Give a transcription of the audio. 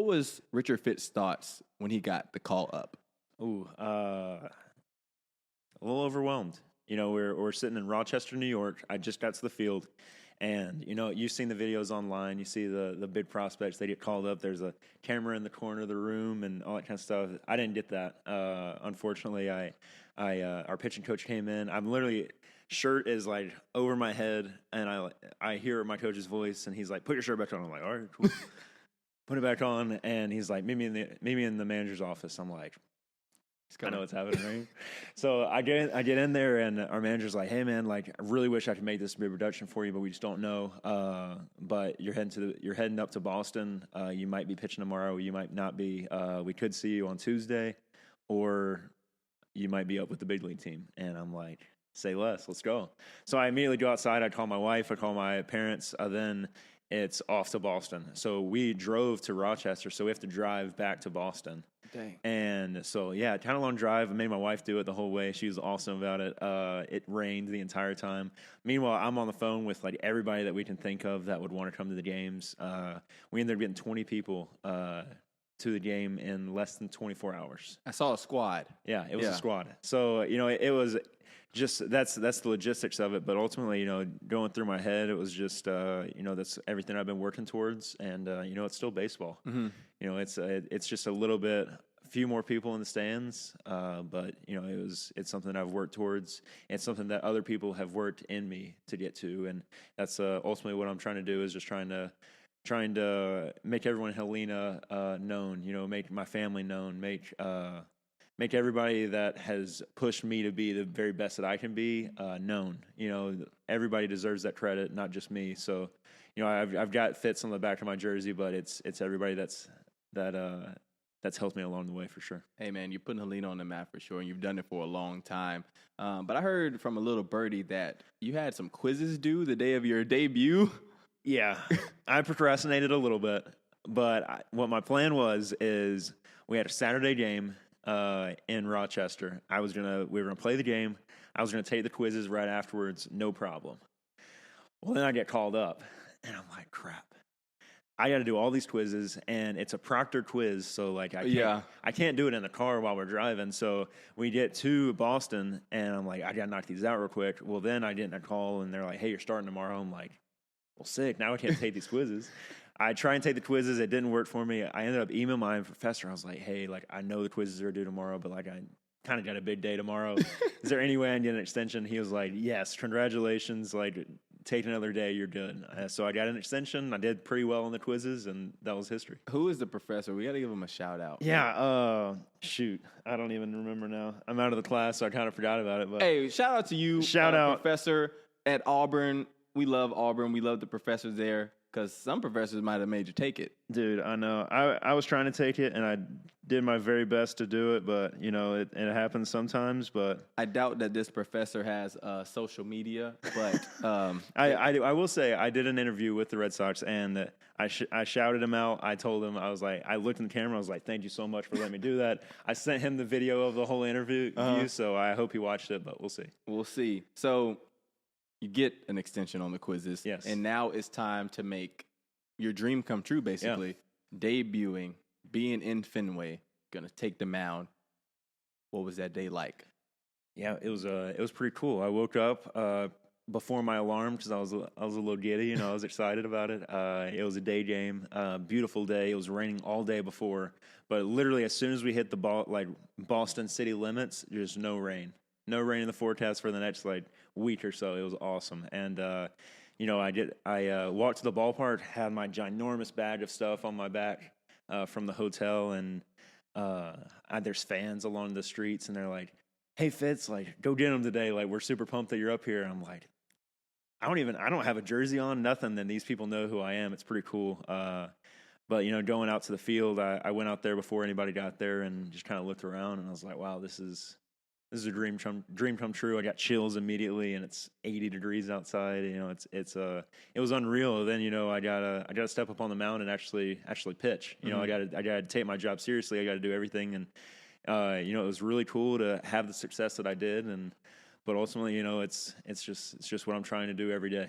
was Richard Fitt's thoughts when he got the call up? Ooh, a little overwhelmed. We're sitting in Rochester, New York. I just got to the field, and you've seen the videos online. You see the big prospects. They get called up. There's a camera in the corner of the room and all that kind of stuff. I didn't get that. Unfortunately, our pitching coach came in. I'm literally shirt is like over my head, and I hear my coach's voice, and he's like, "Put your shirt back on." I'm like, "All right, cool." Put it back on, and he's like, "Meet me in the manager's office." I'm like, I know what's happening, right? So I get in there, and our manager's like, "Hey, man, like, I really wish I could make this a big production for you, but we just don't know. But you're heading up to Boston. You might be pitching tomorrow. You might not be. We could see you on Tuesday, or you might be up with the big league team." And I'm like, "Say less. Let's go." So I immediately go outside. I call my wife. I call my parents. Then it's off to Boston. So we drove to Rochester, so we have to drive back to Boston. Dang. And so, yeah, kind of long drive. I made my wife do it the whole way. She was awesome about it. It rained the entire time. Meanwhile, I'm on the phone with like everybody that we can think of that would want to come to the games. We ended up getting 20 people to the game in less than 24 hours. I saw a squad. Yeah, it was a squad. So, it was just that's the logistics of it. But ultimately, going through my head, it was just that's everything I've been working towards, and it's still baseball. Mm-hmm. It's just a few more people in the stands, but it's something I've worked towards. It's something that other people have worked in me to get to, and that's ultimately what I'm trying to do. Is just trying to make everyone in Helena known. Make my family known. Make everybody that has pushed me to be the very best that I can be known. Everybody deserves that credit, not just me. So, I've got Fitz on the back of my jersey, but it's everybody that's helped me along the way for sure. Hey, man, you're putting Helena on the map for sure, and you've done it for a long time. But I heard from a little birdie that you had some quizzes due the day of your debut. Yeah, I procrastinated a little bit, but what my plan is we had a Saturday game in Rochester. We were gonna play the game. I was gonna take the quizzes right afterwards, no problem. Well, then I get called up, and I'm like, crap. I got to do all these quizzes, and it's a proctored quiz, so like I can't do it in the car while we're driving. So we get to Boston, and I'm like, I got to knock these out real quick. Well, then I get a call, and they're like, "Hey, you're starting tomorrow." I'm like, well, sick. Now I can't take these quizzes. I try and take the quizzes. It didn't work for me. I ended up emailing my professor. I was like, "Hey, like, I know the quizzes are due tomorrow, but like I kind of got a big day tomorrow. Is there any way I can get an extension?" He was like, "Yes, congratulations. Like, take another day. You're good." So I got an extension. I did pretty well on the quizzes, and that was history. Who is the professor? We got to give him a shout out. Yeah. Shoot. I don't even remember now. I'm out of the class, so I kind of forgot about it. But hey, shout out to you. Shout out. Professor at Auburn. We love Auburn. We love the professors there. Because some professors might have made you take it. Dude, I know. I was trying to take it, and I did my very best to do it, but, it happens sometimes. But I doubt that this professor has social media, but... I will say I did an interview with the Red Sox, and I shouted him out. I told him, I looked in the camera, I was like, "Thank you so much for letting me do that." I sent him the video of the whole interview, so I hope he watched it, but we'll see. We'll see. So... you get an extension on the quizzes. Yes. And now it's time to make your dream come true, basically. Yeah. Debuting, being in Fenway, going to take the mound. What was that day like? Yeah, it was pretty cool. I woke up before my alarm because I was a little giddy, I was excited about it. It was a day game, beautiful day. It was raining all day before, but literally as soon as we hit the Boston city limits, there's no rain. No rain in the forecast for the next week or so. It was awesome, and I walked to the ballpark, had my ginormous bag of stuff on my back from the hotel, and there's fans along the streets, and they're like, "Hey Fitz, go get them today. We're super pumped that you're up here." And I'm like, I don't have a jersey on, nothing. Then these people know who I am. It's pretty cool. But going out to the field, I went out there before anybody got there and just kind of looked around, and I was like, wow, this is a dream come true. I got chills immediately, and it's 80 degrees outside. It was unreal. Then I gotta step up on the mound and actually pitch. I gotta take my job seriously. I gotta do everything, and it was really cool to have the success that I did. But ultimately, it's just what I'm trying to do every day.